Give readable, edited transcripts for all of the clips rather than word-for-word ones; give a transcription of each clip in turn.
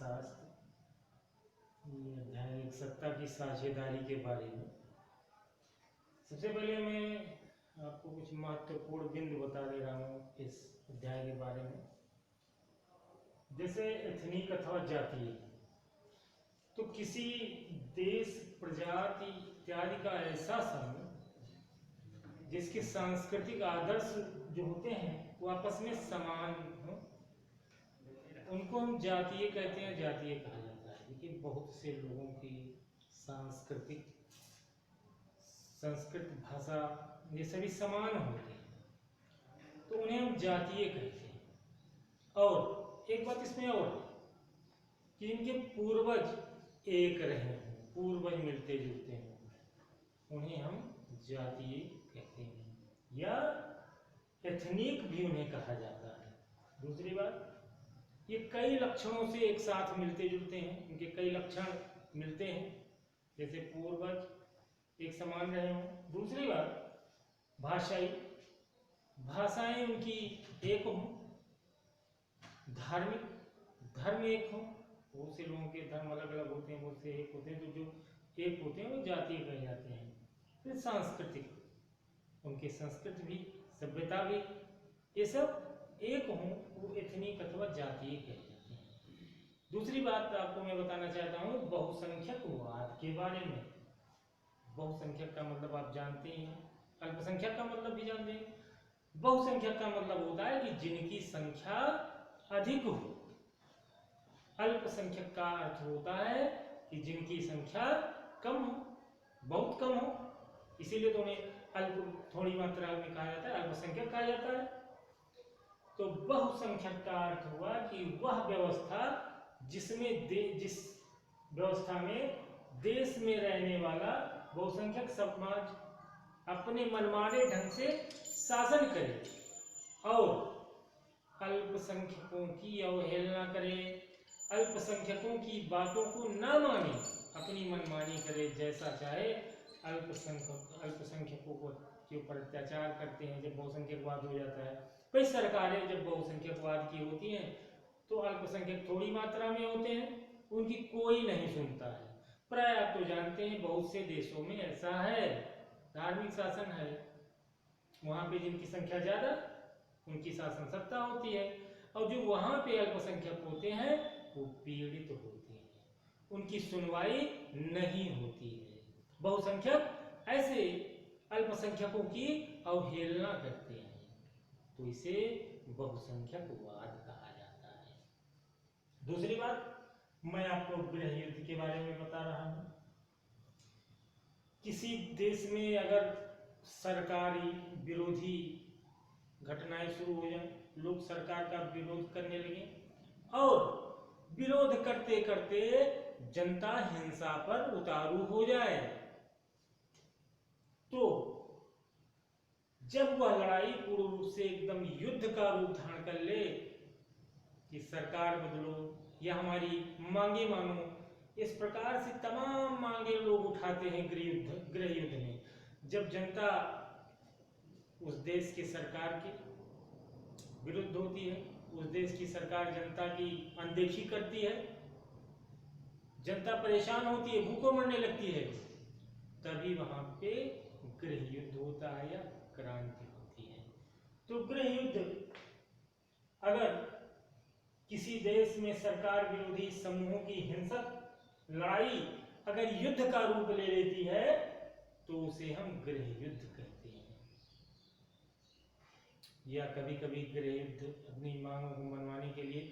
शास्त्र, ये अध्याय 1 सत्ता की साझेदारी के बारे में। सबसे पहले मैं आपको कुछ महत्वपूर्ण बिंदु बता दे रहा हूँ इस अध्याय के बारे में। जैसे एथनिक अथवा जातीय, तो किसी देश, प्रजाति इत्यादि का ऐसा समूह जिसके सांस्कृतिक आदर्श जो होते हैं वो आपस में समान हो, उनको हम जातीय कहते हैं, जातीय कहा जाता है। देखिए बहुत से लोगों की सांस्कृतिक, संस्कृत, भाषा ये सभी समान होते हैं तो उन्हें हम जातीय कहते हैं। और एक बात इसमें और कि इनके पूर्वज एक रहे हों, पूर्वज मिलते जुलते हों, उन्हें हम जातीय कहते हैं या एथनिक भी उन्हें कहा जाता है। दूसरी बात, ये कई लक्षणों से एक साथ मिलते जुलते हैं, इनके कई लक्षण मिलते हैं, जैसे पूर्वज एक समान रहे हों। दूसरी बात, भाषाएं उनकी एक हों, धार्मिक धर्म एक हो, बहुत से लोगों के धर्म अलग अलग होते हैं, बहुत से एक होते हैं, तो जो एक होते हैं वो जातीय कहे जाते हैं। फिर सांस्कृतिक, उनकी संस्कृति भी, सभ्यता भी, ये सब एक हों, वो एथनिक अथवा जातीय कहे जाते हैं। दूसरी बात आपको मैं बताना चाहता हूँ बहुसंख्यकवाद के बारे में। बहुसंख्यक का मतलब आप जानते ही हैं, अल्पसंख्यक का मतलब भी जानते हैं। बहुसंख्यक का मतलब होता है कि जिनकी संख्या अधिक हो, अल्पसंख्यक का अर्थ होता है कि जिनकी संख्या कम हो, बहुत कम हो, इसीलिए तो उन्हें अल्प, थोड़ी मात्रा में कहा जाता है, अल्पसंख्यक कहा जाता है। तो बहुसंख्यक का अर्थ हुआ कि वह व्यवस्था जिसमें जिस व्यवस्था में देश में रहने वाला बहुसंख्यक समाज अपने मनमाने ढंग से शासन करे और अल्पसंख्यकों की अवहेलना करे, अल्पसंख्यकों की बातों को ना माने, अपनी मनमानी करे, जैसा चाहे अल्पसंख्यकों को के ऊपर अत्याचार करते हैं। जब बहुसंख्यकवाद हो जाता है, कई सरकारें जब बहुसंख्यकवाद की होती हैं तो अल्पसंख्यक थोड़ी मात्रा में होते हैं, उनकी कोई नहीं सुनता है। प्राय आप तो जानते हैं बहुत से देशों में ऐसा है, धार्मिक शासन है, वहां पे जिनकी संख्या ज्यादा उनकी शासन सत्ता होती है, और जो वहां पे अल्पसंख्यक होते हैं वो पीड़ित होते हैं, उनकी सुनवाई नहीं होती है। बहुसंख्यक ऐसे अल्पसंख्यकों की अवहेलना करते हैं, तो इसे बहुसंख्यकवाद कहा जाता है। दूसरी बात, मैं आपको गृह युद्ध के बारे में बता रहा हूं। किसी देश में अगर सरकारी विरोधी घटनाएं शुरू हो जाए, लोग सरकार का विरोध करने लगे और विरोध करते करते जनता हिंसा पर उतारू हो जाए, तो जब वह लड़ाई पूर्ण रूप से एकदम युद्ध का रूप धारण कर ले कि सरकार बदलो या हमारी मांगे मानो, इस प्रकार से तमाम मांगे लोग उठाते हैं गृह युद्ध में। जब जनता उस देश की सरकार के विरुद्ध होती है, उस देश की सरकार जनता की अनदेखी करती है, जनता परेशान होती है, भूखों मरने लगती है, तभी वहां पे गृह युद्ध होता है या क्रांति होती है। तो गृह युद्ध, अगर किसी देश में सरकार विरोधी समूहों की हिंसक लड़ाई अगर युद्ध का रूप ले लेती है तो उसे हम गृह युद्ध कहते हैं। या कभी कभी गृह युद्ध अपनी मांगों को मनवाने के लिए,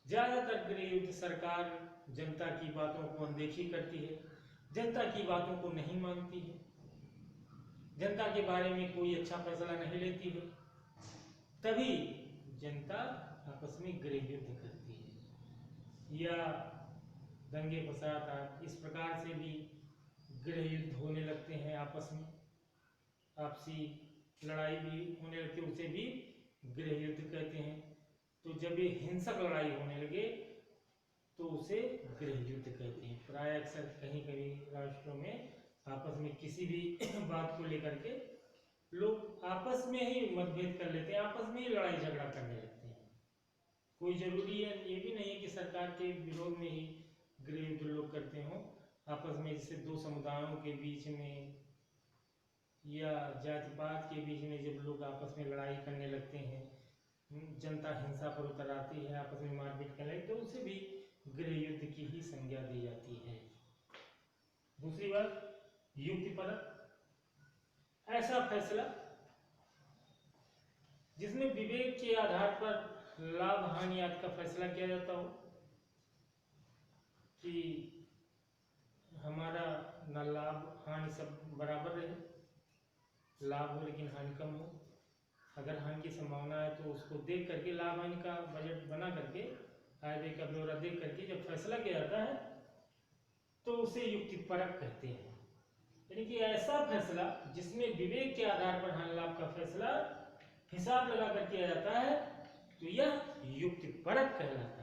ज्यादातर गृह युद्ध सरकार जनता की बातों को अनदेखी करती है, जनता की बातों को नहीं मानती है, जनता के बारे में कोई अच्छा फैसला नहीं लेती है, तभी जनता आपस में गृह युद्ध करती है। या दंगे फसाद, इस प्रकार से भी गृह युद्ध होने लगते हैं, आपस में आपसी लड़ाई भी होने लगती है, उसे भी गृह युद्ध कहते हैं। तो जब ये हिंसक लड़ाई होने लगे तो उसे गृह युद्ध कहते हैं। प्राय अक्सर कहीं कहीं राष्ट्रों में आपस में किसी भी बात को लेकर के लोग आपस में ही मतभेद कर लेते हैं, आपस में ही लड़ाई झगड़ा करने लगते हैं। कोई जरूरी है ये भी नहीं है कि सरकार के विरोध में ही गृह युद्ध लोग करते हों। आपस में जैसे दो समुदायों के बीच में या जाति पात के बीच में जब लोग आपस में लड़ाई करने लगते हैं, जनता हिंसा पर उतर आती है, आपस में मारपीट करने लगती है, तो उसे भी गृह युद्ध की ही संज्ञा दी जाती है। दूसरी बात, युक्तिपरक, ऐसा फैसला जिसमें विवेक के आधार पर लाभ हानि आदि का फैसला किया जाता हो, कि हमारा न लाभ हानि सब बराबर रहे, लाभ हो लेकिन हानि कम हो। अगर हानि की संभावना है तो उसको देख करके लाभ हानि का बजट बना करके, आय व्यय का ब्यौरा देख करके जब फैसला किया जाता है तो उसे युक्तिपरक कहते हैं। यानी कि ऐसा फैसला जिसमें विवेक के आधार पर हानि लाभ का फैसला हिसाब लगा कर किया जाता है, तो यह युक्तिपरक कहलाता है।